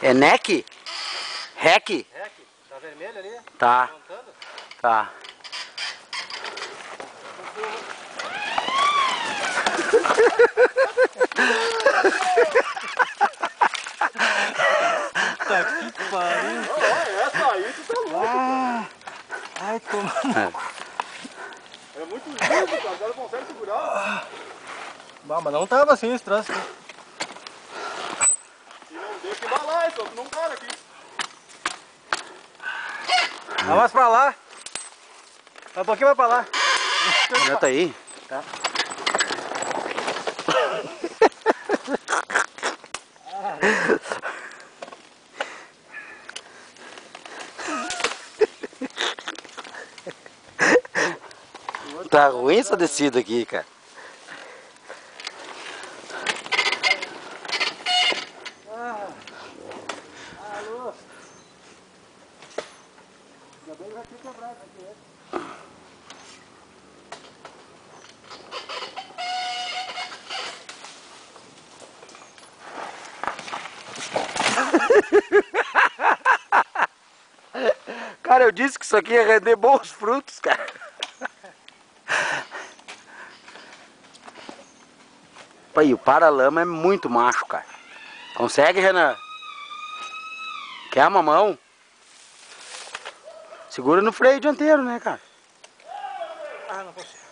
É neck? Rec? Tá vermelho ali? Tá. Apontando? Tá. Puta que pariu! Essa aí tu tá louco, cara. Ai, como... É muito liso, cara. O cara consegue segurar. Mas não tava assim esse troço aqui. E não deixa embalar, só tu não para aqui. Vai mais pra lá. Vai um pouquinho mais pra lá. Tá aí. Tá. Tá ruim essa descida aqui, cara. Alô? Ainda bem que já tinha quebrado aqui, Cara, eu disse que isso aqui ia render bons frutos, cara. Aí, o paralama é muito macho, cara. Consegue, Renan? Quer a mamão? Segura no freio dianteiro, né, cara? Ah, não consigo.